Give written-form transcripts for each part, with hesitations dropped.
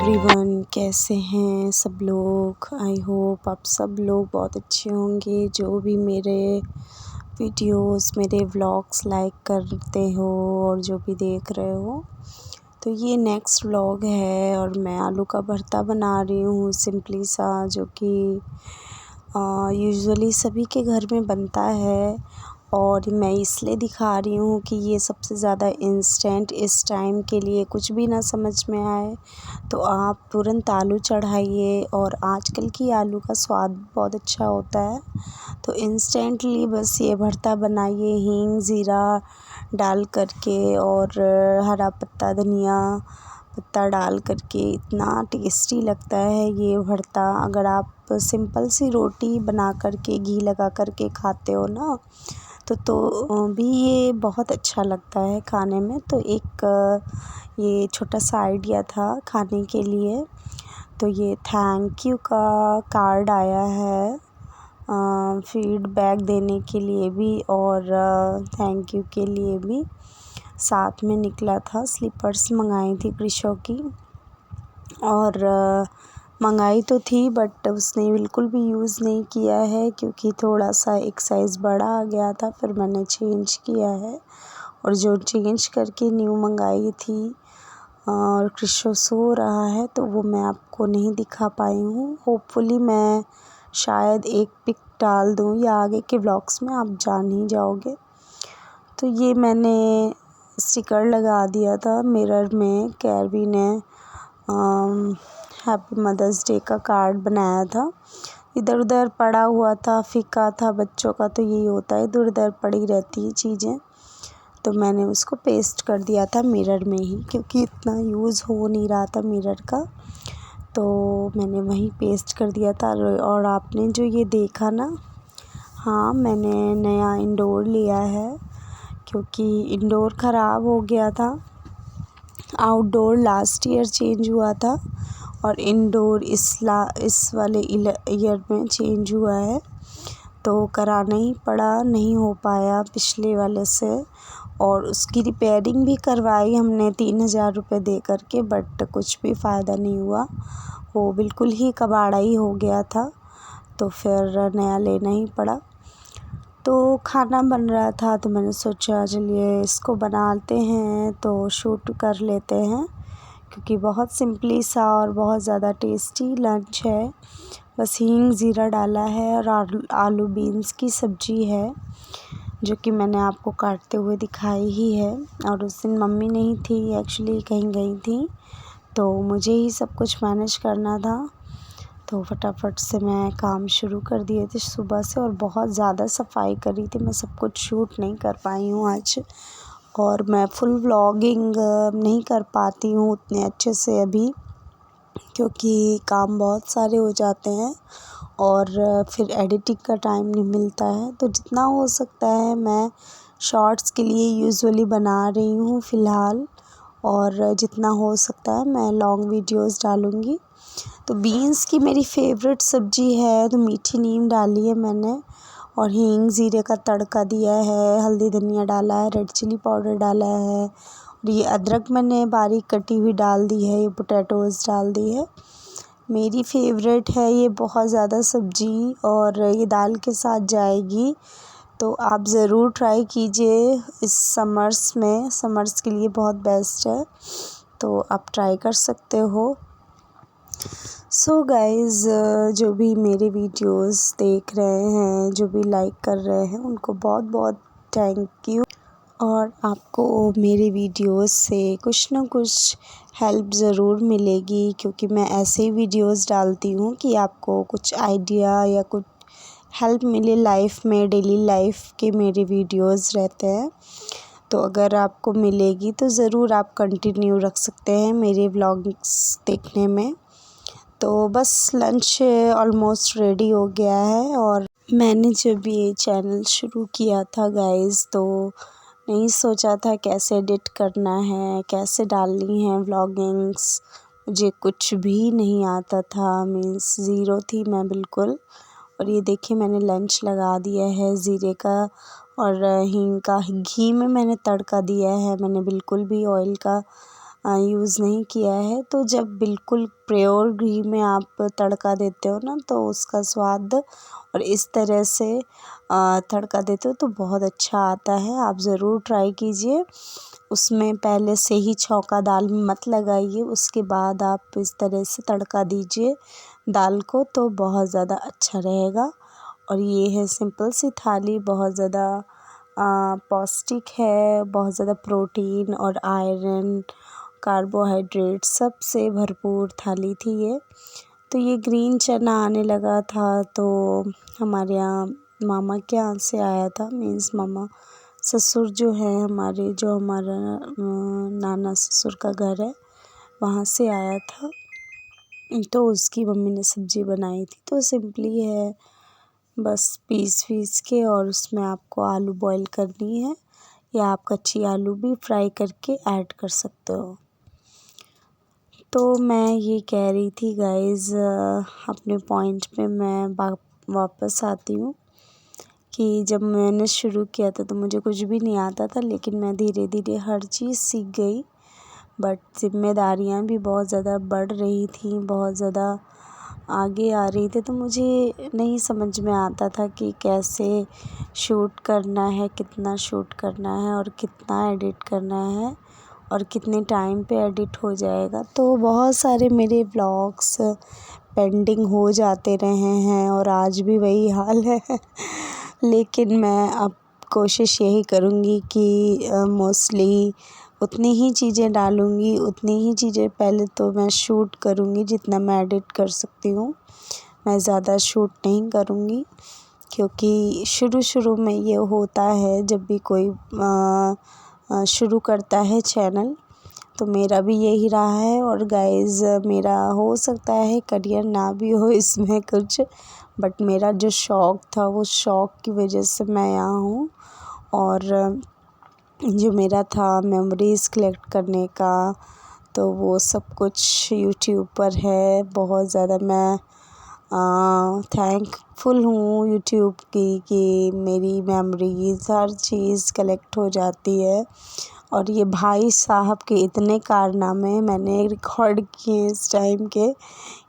Everyone, कैसे हैं सब लोग। आई होप आप सब लोग बहुत अच्छे होंगे। जो भी मेरे वीडियोस मेरे व्लॉग्स लाइक करते हो और जो भी देख रहे हो, तो ये नेक्स्ट व्लॉग है और मैं आलू का भरता बना रही हूँ सिंपली सा, जो कि यूजुअली सभी के घर में बनता है। और मैं इसलिए दिखा रही हूँ कि ये सबसे ज़्यादा इंस्टेंट, इस टाइम के लिए कुछ भी ना समझ में आए तो आप तुरंत आलू चढ़ाइए। और आजकल की आलू का स्वाद बहुत अच्छा होता है, तो इंस्टेंटली बस ये भरता बनाइए हींग ज़ीरा डाल करके और हरा पत्ता धनिया पत्ता डाल करके। इतना टेस्टी लगता है ये भरता। अगर आप सिंपल सी रोटी बना करके घी लगा करके खाते हो ना, तो भी ये बहुत अच्छा लगता है खाने में। तो एक ये छोटा सा आइडिया था खाने के लिए। तो ये थैंक यू का कार्ड आया है फीडबैक देने के लिए भी और थैंक यू के लिए भी। साथ में निकला था स्लीपर्स मंगाई थी क्रिशो की, और मंगाई तो थी बट उसने बिल्कुल भी यूज़ नहीं किया है क्योंकि थोड़ा सा एक साइज़ बड़ा आ गया था। फिर मैंने चेंज किया है और जो चेंज करके न्यू मंगाई थी और क्रिशो सो रहा है, तो वो मैं आपको नहीं दिखा पाई हूँ। होपफुली मैं शायद एक पिक डाल दूँ या आगे के व्लॉग्स में आप जान ही जाओगे। तो ये मैंने स्टिकर लगा दिया था मिरर में। कैरवी ने हैप्पी मदर्स डे का कार्ड बनाया था। इधर उधर पड़ा हुआ था, फीका था बच्चों का, तो यही होता है, इधर उधर पड़ी रहती है चीज़ें। तो मैंने उसको पेस्ट कर दिया था मिरर में ही, क्योंकि इतना यूज़ हो नहीं रहा था मिरर का, तो मैंने वहीं पेस्ट कर दिया था। और आपने जो ये देखा ना, हाँ मैंने नया इंडोर लिया है क्योंकि इंडोर ख़राब हो गया था। आउटडोर लास्ट ईयर चेंज हुआ था और इंडोर इस वाले ईयर में चेंज हुआ है, तो कराना ही पड़ा, नहीं हो पाया पिछले वाले से। और उसकी रिपेयरिंग भी करवाई हमने 3,000 रुपये दे करके, बट कुछ भी फ़ायदा नहीं हुआ। वो बिल्कुल ही कबाड़ा ही हो गया था, तो फिर नया लेना ही पड़ा। तो खाना बन रहा था तो मैंने सोचा चलिए इसको बनाते हैं, तो शूट कर लेते हैं, क्योंकि बहुत सिंपली सा और बहुत ज़्यादा टेस्टी लंच है। बस हींग ज़ीरा डाला है और आलू बीन्स की सब्ज़ी है, जो कि मैंने आपको काटते हुए दिखाई ही है। और उस दिन मम्मी नहीं थी, एक्चुअली कहीं गई थी, तो मुझे ही सब कुछ मैनेज करना था। तो फटाफट से मैं काम शुरू कर दिए थे सुबह से, और बहुत ज़्यादा सफाई करी थी। मैं सब कुछ शूट नहीं कर पाई हूँ आज, और मैं फुल व्लॉगिंग नहीं कर पाती हूँ उतने अच्छे से अभी, क्योंकि काम बहुत सारे हो जाते हैं और फिर एडिटिंग का टाइम नहीं मिलता है। तो जितना हो सकता है मैं शॉर्ट्स के लिए यूजुअली बना रही हूँ फ़िलहाल, और जितना हो सकता है मैं लॉन्ग वीडियोस डालूँगी। तो बीन्स की मेरी फेवरेट सब्ज़ी है, तो मीठी नीम डाली है मैंने और हींग ज़ीरे का तड़का दिया है, हल्दी धनिया डाला है, रेड चिली पाउडर डाला है, और ये अदरक मैंने बारीक कटी हुई डाल दी है, ये पोटैटोज़ डाल दी है। मेरी फेवरेट है ये बहुत ज़्यादा सब्ज़ी, और ये दाल के साथ जाएगी, तो आप ज़रूर ट्राई कीजिए इस समर्स के लिए बहुत बेस्ट है, तो आप ट्राई कर सकते हो। सो गाइज़, जो भी मेरे वीडियोस देख रहे हैं, जो भी लाइक कर रहे हैं, उनको बहुत बहुत थैंक यू। और आपको मेरे वीडियोस से कुछ ना कुछ हेल्प ज़रूर मिलेगी, क्योंकि मैं ऐसे ही वीडियोस डालती हूँ कि आपको कुछ आइडिया या कुछ हेल्प मिले लाइफ में। डेली लाइफ के मेरे वीडियोस रहते हैं, तो अगर आपको मिलेगी तो ज़रूर आप कंटिन्यू रख सकते हैं मेरे व्लॉग्स देखने में। तो बस लंच ऑलमोस्ट रेडी हो गया है, और मैंने जब ये चैनल शुरू किया था गाइज़, तो नहीं सोचा था कैसे एडिट करना है, कैसे डालनी है व्लॉगिंग्स। मुझे कुछ भी नहीं आता था, मीन्स ज़ीरो थी मैं बिल्कुल। और ये देखिए मैंने लंच लगा दिया है ज़ीरे का और हींग का। घी में मैंने तड़का दिया है, मैंने बिल्कुल भी ऑयल का यूज़ नहीं किया है। तो जब बिल्कुल प्योर घी में आप तड़का देते हो ना तो उसका स्वाद और इस तरह से तड़का देते हो तो बहुत अच्छा आता है। आप ज़रूर ट्राई कीजिए। उसमें पहले से ही छौंका दाल में मत लगाइए, उसके बाद आप इस तरह से तड़का दीजिए दाल को तो बहुत ज़्यादा अच्छा रहेगा। और ये है सिंपल सी थाली, बहुत ज़्यादा पौष्टिक है, बहुत ज़्यादा प्रोटीन और आयरन कार्बोहाइड्रेट सबसे भरपूर थाली थी ये। तो ये ग्रीन चना आने लगा था तो हमारे यहाँ मामा के यहाँ से आया था, मीन्स मामा ससुर जो है हमारे, जो हमारा नाना ससुर का घर है वहाँ से आया था। तो उसकी मम्मी ने सब्ज़ी बनाई थी। तो सिंपली है, बस पीस के और उसमें आपको आलू बॉईल करनी है या आप कच्ची आलू भी फ्राई करके ऐड कर सकते हो। तो मैं ये कह रही थी गाइज़, अपने पॉइंट पे मैं वापस आती हूँ कि जब मैंने शुरू किया था तो मुझे कुछ भी नहीं आता था, लेकिन मैं धीरे धीरे हर चीज़ सीख गई। बट ज़िम्मेदारियाँ भी बहुत ज़्यादा बढ़ रही थी, बहुत ज़्यादा आगे आ रही थी, तो मुझे नहीं समझ में आता था कि कैसे शूट करना है, कितना शूट करना है और कितना एडिट करना है और कितने टाइम पे एडिट हो जाएगा। तो बहुत सारे मेरे व्लॉग्स पेंडिंग हो जाते रहे हैं और आज भी वही हाल है। लेकिन मैं अब कोशिश यही करूँगी कि मोस्टली उतनी ही चीज़ें डालूँगी, उतनी ही चीज़ें पहले तो मैं शूट करूँगी जितना मैं एडिट कर सकती हूँ। मैं ज़्यादा शूट नहीं करूँगी क्योंकि शुरू में ये होता है जब भी कोई शुरू करता है चैनल, तो मेरा भी यही रहा है। और गाइज़, मेरा हो सकता है करियर ना भी हो इसमें कुछ, बट मेरा जो शौक़ था वो शौक़ की वजह से मैं यहाँ हूँ। और जो मेरा था मेमोरीज़ कलेक्ट करने का, तो वो सब कुछ यूट्यूब पर है। बहुत ज़्यादा मैं थैंकफुल हूँ यूट्यूब की कि मेरी मेमोरीज़ हर चीज़ कलेक्ट हो जाती है। और ये भाई साहब के इतने कारनामे मैंने रिकॉर्ड किए इस टाइम के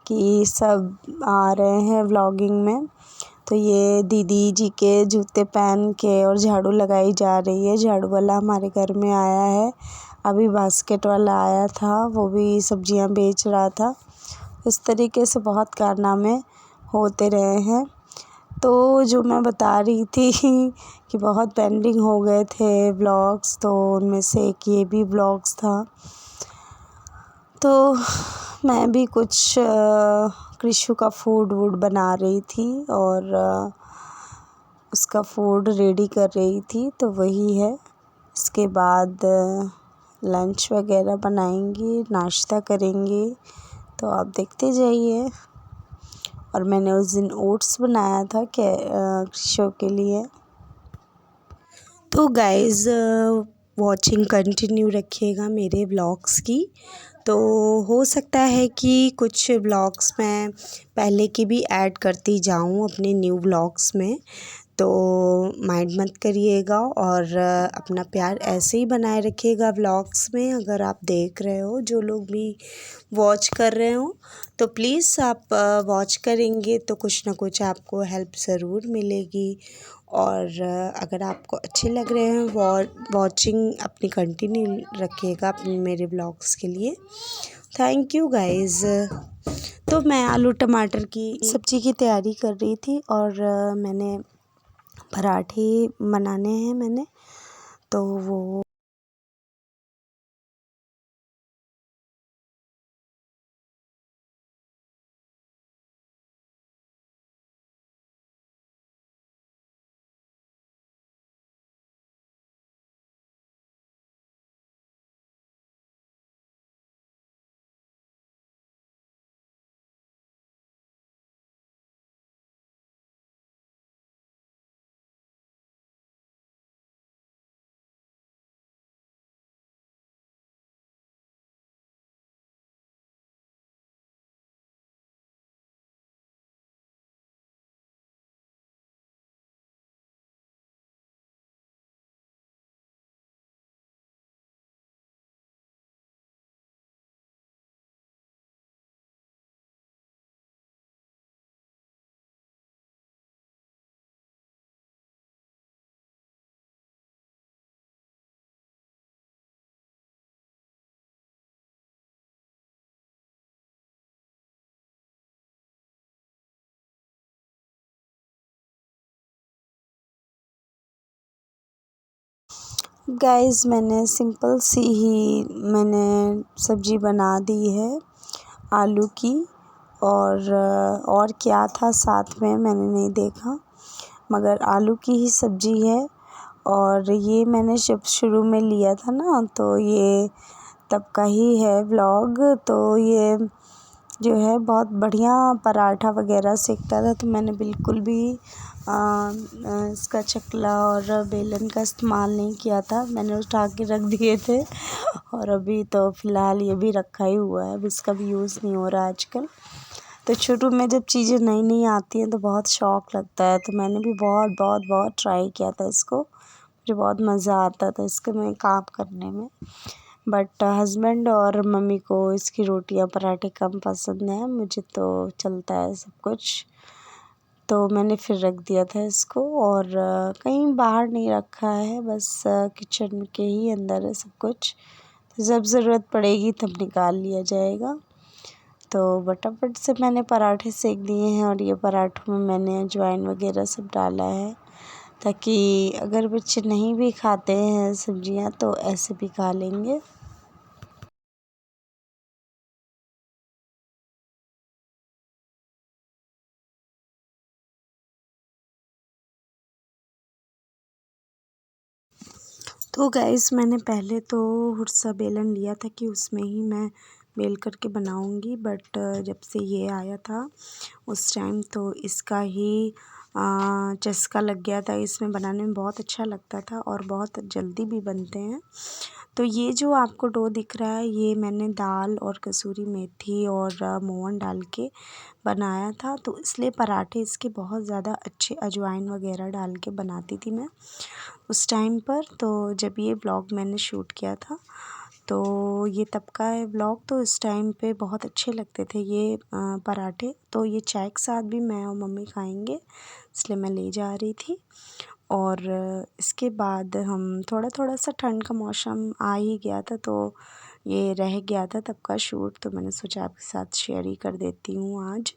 कि सब आ रहे हैं व्लॉगिंग में। तो ये दीदी जी के जूते पहन के और झाड़ू लगाई जा रही है। झाड़ू वाला हमारे घर में आया है, अभी बास्केट वाला आया था, वो भी सब्जियां बेच रहा था। इस तरीके से बहुत कारनामे होते रहे हैं। तो जो मैं बता रही थी कि बहुत पेंडिंग हो गए थे व्लॉग्स, तो उनमें से एक ये भी व्लॉग्स था। तो मैं भी कुछ कृषु का फूड बना रही थी और उसका फूड रेडी कर रही थी, तो वही है। इसके बाद लंच वगैरह बनाएंगे, नाश्ता करेंगे, तो आप देखते जाइए। और मैंने उस दिन ओट्स बनाया था कृषु के लिए। तो गाइज़, वॉचिंग कंटिन्यू रखिएगा मेरे व्लॉग्स की। तो हो सकता है कि कुछ व्लॉग्स मैं पहले की भी ऐड करती जाऊँ अपने न्यू व्लॉग्स में, तो माइंड मत करिएगा। और अपना प्यार ऐसे ही बनाए रखिएगा व्लॉग्स में। अगर आप देख रहे हो, जो लोग भी वॉच कर रहे हो, तो प्लीज़ आप वॉच करेंगे तो कुछ ना कुछ आपको हेल्प ज़रूर मिलेगी। और अगर आपको अच्छे लग रहे हैं वॉचिंग अपनी कंटिन्यू रखिएगा अपने मेरे व्लॉग्स के लिए। Thank you guys. तो मैं आलू टमाटर की सब्ज़ी की तैयारी कर रही थी और मैंने पराठे बनाने हैं मैंने, तो वो गाइस मैंने सिंपल सी ही सब्ज़ी बना दी है आलू की। और क्या था साथ में मैंने नहीं देखा, मगर आलू की ही सब्ज़ी है। और ये मैंने जब शुरू में लिया था ना, तो ये तब का ही है व्लॉग। तो ये जो है बहुत बढ़िया पराठा वगैरह सेकता था, तो मैंने बिल्कुल भी इसका चकला और बेलन का इस्तेमाल नहीं किया था। मैंने उठा के रख दिए थे और अभी तो फ़िलहाल ये भी रखा ही हुआ है, अब इसका भी यूज़ नहीं हो रहा आजकल। तो शुरू में जब चीज़ें नई नई आती हैं तो बहुत शौक़ लगता है, तो मैंने भी बहुत बहुत बहुत ट्राई किया था इसको। मुझे बहुत मज़ा आता था इसके में काम करने में। बट हस्बैंड और मम्मी को इसकी रोटियां पराठे कम पसंद है, मुझे तो चलता है सब कुछ। तो मैंने फिर रख दिया था इसको, और कहीं बाहर नहीं रखा है, बस किचन के ही अंदर है सब कुछ। जब ज़रूरत पड़ेगी तब निकाल लिया जाएगा। तो फटाफट से मैंने पराठे सेक दिए हैं, और ये पराठों में मैंने अजवाइन वगैरह सब डाला है, ताकि अगर बच्चे नहीं भी खाते हैं सब्जियां तो ऐसे भी खा लेंगे। तो गाइस मैंने पहले तो हुरसा बेलन लिया था कि उसमें ही मैं बेल करके बनाऊंगी, बट जब से ये आया था उस टाइम तो इसका ही चस्का लग गया था। इसमें बनाने में बहुत अच्छा लगता था और बहुत जल्दी भी बनते हैं। तो ये जो आपको डो दिख रहा है, ये मैंने दाल और कसूरी मेथी और मोहन डाल के बनाया था, तो इसलिए पराठे इसके बहुत ज़्यादा अच्छे अजवाइन वगैरह डाल के बनाती थी मैं उस टाइम पर। तो जब ये व्लॉग मैंने शूट किया था, तो ये तब का है व्लॉग। तो इस टाइम पे बहुत अच्छे लगते थे ये पराठे। तो ये चाय के साथ भी मैं और मम्मी खाएंगे, इसलिए मैं ले जा रही थी। और इसके बाद हम थोड़ा थोड़ा सा ठंड का मौसम आ ही गया था, तो ये रह गया था तब का शूट, तो मैंने सोचा आपके साथ शेयर ही कर देती हूँ आज।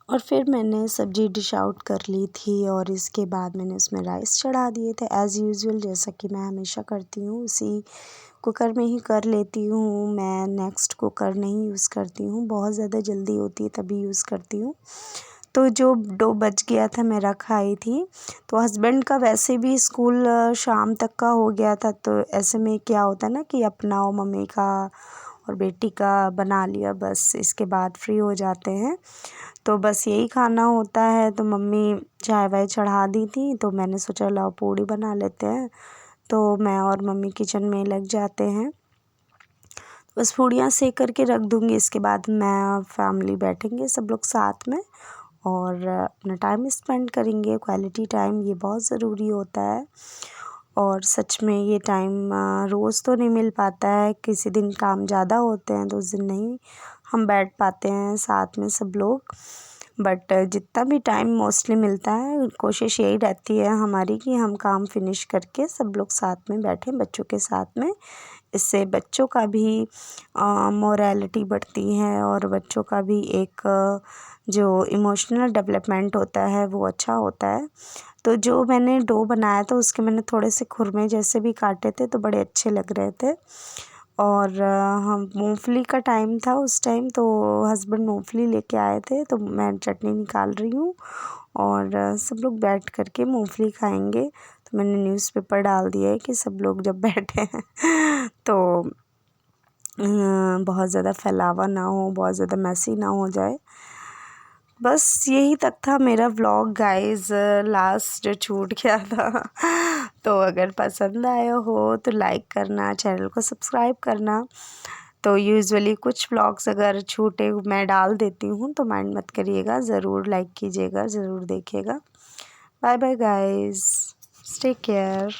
और फिर मैंने सब्ज़ी डिश आउट कर ली थी, और इसके बाद मैंने उसमें राइस चढ़ा दिए थे एज़ यूजुअल, जैसा कि मैं हमेशा करती हूँ उसी कुकर में ही कर लेती हूँ। मैं नेक्स्ट कुकर नहीं यूज़ करती हूँ, बहुत ज़्यादा जल्दी होती है तभी यूज़ करती हूँ। तो जो डो बच गया था मैं रख आई थी, तो हस्बैंड का वैसे भी स्कूल शाम तक का हो गया था, तो ऐसे में क्या होता है ना कि अपना और मम्मी का और बेटी का बना लिया, बस इसके बाद फ्री हो जाते हैं। तो बस यही खाना होता है। तो मम्मी चाय वाय चढ़ा दी थी, तो मैंने सोचा लाओ पूड़ी बना लेते हैं। तो मैं और मम्मी किचन में लग जाते हैं। बस पूड़ियाँ सेक करके रख दूँगी, इसके बाद मैं फैमिली बैठेंगे सब लोग साथ में और अपना टाइम स्पेंड करेंगे। क्वालिटी टाइम ये बहुत ज़रूरी होता है और सच में ये टाइम रोज़ तो नहीं मिल पाता है। किसी दिन काम ज़्यादा होते हैं तो उस दिन नहीं हम बैठ पाते हैं साथ में सब लोग, बट जितना भी टाइम मोस्टली मिलता है कोशिश यही रहती है हमारी कि हम काम फिनिश करके सब लोग साथ में बैठें बच्चों के साथ में। इससे बच्चों का भी मोरालिटी बढ़ती है और बच्चों का भी एक जो इमोशनल डेवलपमेंट होता है वो अच्छा होता है। तो जो मैंने डो बनाया था उसके मैंने थोड़े से खुरमे जैसे भी काटे थे तो बड़े अच्छे लग रहे थे। और हम मूंगफली का टाइम था उस टाइम, तो हस्बैंड मूंगफली लेके आए थे तो मैं चटनी निकाल रही हूँ और सब लोग बैठ कर के मूंगफली खाएंगे। तो मैंने न्यूज़पेपर डाल दिया है कि सब लोग जब बैठे हैं तो बहुत ज़्यादा फैलावा ना हो, बहुत ज़्यादा मैसी ना हो जाए। बस यही तक था मेरा व्लॉग गाइस, लास्ट जो छूट गया था। तो अगर पसंद आया हो तो लाइक करना, चैनल को सब्सक्राइब करना। तो यूजुअली कुछ व्लॉग्स अगर छूटे मैं डाल देती हूँ तो माइंड मत करिएगा, ज़रूर लाइक कीजिएगा, ज़रूर देखिएगा। Bye bye guys, take care.